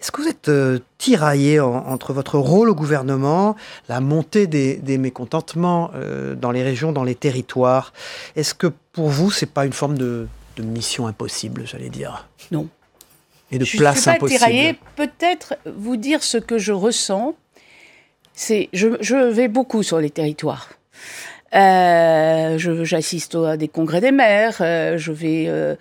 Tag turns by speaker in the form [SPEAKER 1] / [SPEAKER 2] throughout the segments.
[SPEAKER 1] Est-ce que vous êtes tiraillé entre votre rôle au gouvernement, la montée des mécontentements dans les régions, dans les territoires? Est-ce que pour vous, c'est pas une forme de mission impossible, j'allais dire?
[SPEAKER 2] Non.
[SPEAKER 1] Et de place impossible?
[SPEAKER 2] Je suis pas tiraillée. Peut-être vous dire ce que je ressens. Je vais beaucoup sur les territoires. J'assiste à des congrès des maires.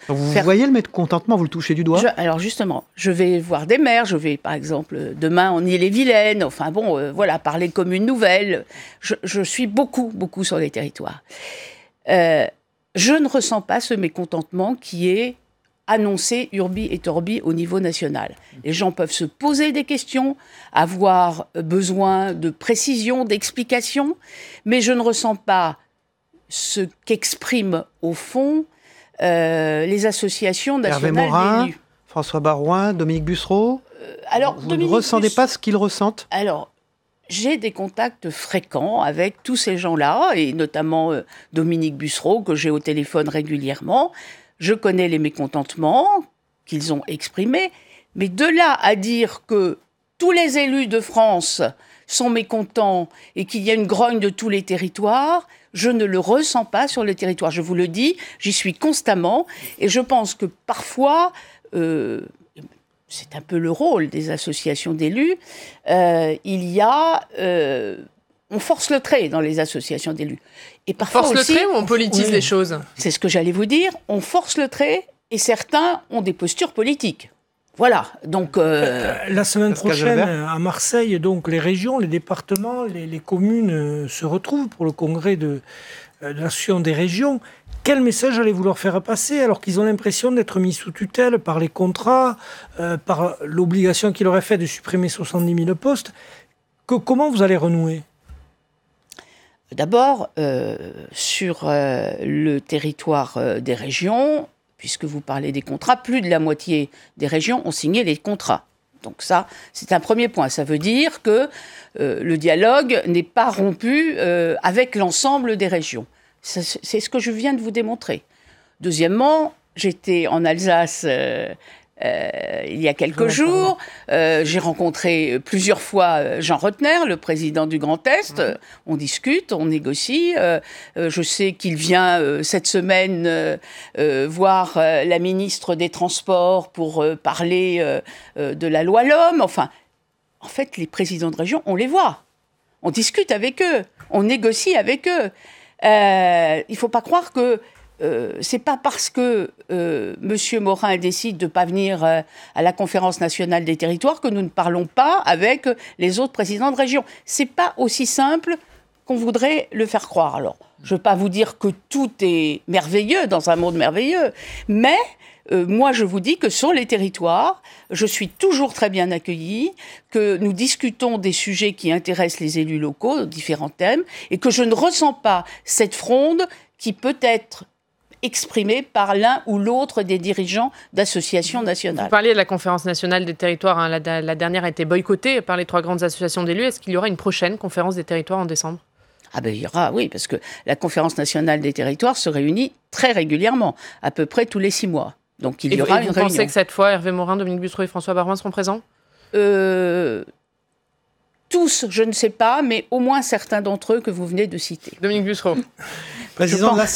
[SPEAKER 1] Vous voyez le mécontentement, vous le touchez du doigt?
[SPEAKER 2] Alors justement, je vais voir des maires. Je vais par exemple demain en Ille-et-Vilaine. Enfin bon, voilà, par les communes nouvelles. Je suis beaucoup sur les territoires. Je ne ressens pas ce mécontentement qui est annoncé urbi et torbi au niveau national. Les gens peuvent se poser des questions, avoir besoin de précision, d'explications, mais je ne ressens pas ce qu'expriment au fond les associations nationales
[SPEAKER 1] Hervé Morin,
[SPEAKER 2] d'élus.
[SPEAKER 1] François Baroin, Dominique Bussereau. Vous ne ressentez pas ce qu'ils ressentent?
[SPEAKER 2] Alors, j'ai des contacts fréquents avec tous ces gens-là, et notamment Dominique Bussereau, que j'ai au téléphone régulièrement. Je connais les mécontentements qu'ils ont exprimés, mais de là à dire que tous les élus de France sont mécontents et qu'il y a une grogne de tous les territoires, je ne le ressens pas sur les territoires. Je vous le dis, j'y suis constamment, et je pense que parfois, c'est un peu le rôle des associations d'élus, on force le trait dans les associations d'élus. Et parfois
[SPEAKER 3] force
[SPEAKER 2] aussi,
[SPEAKER 3] le trait ou on politise les choses?
[SPEAKER 2] C'est ce que j'allais vous dire. On force le trait et certains ont des postures politiques. Voilà. Donc
[SPEAKER 4] la semaine prochaine à Marseille, donc les régions, les départements, les communes se retrouvent pour le congrès de l'association des régions. Quel message allez-vous leur faire passer alors qu'ils ont l'impression d'être mis sous tutelle par les contrats, par l'obligation qu'il leur est faite de supprimer 70 000 postes? Comment vous allez renouer?
[SPEAKER 2] D'abord, sur le territoire des régions, puisque vous parlez des contrats, plus de la moitié des régions ont signé les contrats. Donc ça, c'est un premier point. Ça veut dire que le dialogue n'est pas rompu avec l'ensemble des régions. C'est ce que je viens de vous démontrer. Deuxièmement, j'étais en Alsace il y a quelques jours. J'ai rencontré plusieurs fois Jean Rottner, le président du Grand Est. On discute, on négocie. Je sais qu'il vient cette semaine voir la ministre des Transports pour parler de la loi L'Homme. Enfin, en fait, les présidents de région, on les voit. On discute avec eux. On négocie avec eux. Il ne faut pas croire que c'est pas parce que Monsieur Morin décide de ne pas venir à la conférence nationale des territoires que nous ne parlons pas avec les autres présidents de région. C'est pas aussi simple qu'on voudrait le faire croire. Alors, je ne veux pas vous dire que tout est merveilleux dans un monde merveilleux, mais moi, je vous dis que sur les territoires, je suis toujours très bien accueillie, que nous discutons des sujets qui intéressent les élus locaux, différents thèmes, et que je ne ressens pas cette fronde qui peut être exprimée par l'un ou l'autre des dirigeants d'associations nationales.
[SPEAKER 3] Vous parliez de la conférence nationale des territoires. Hein, la dernière a été boycottée par les 3 grandes associations d'élus. Est-ce qu'il y aura une prochaine conférence des territoires en décembre?
[SPEAKER 2] Ah ben il y aura, oui, parce que la conférence nationale des territoires se réunit très régulièrement, à peu près tous les 6 mois. Donc il y aura une réunion.
[SPEAKER 3] Vous pensez que cette fois, Hervé Morin, Dominique Bussereau et François Baroin seront présents?
[SPEAKER 2] Tous, je ne sais pas, mais au moins certains d'entre eux que vous venez de citer.
[SPEAKER 3] Dominique Bussereau.
[SPEAKER 1] Président de l'Assemblée.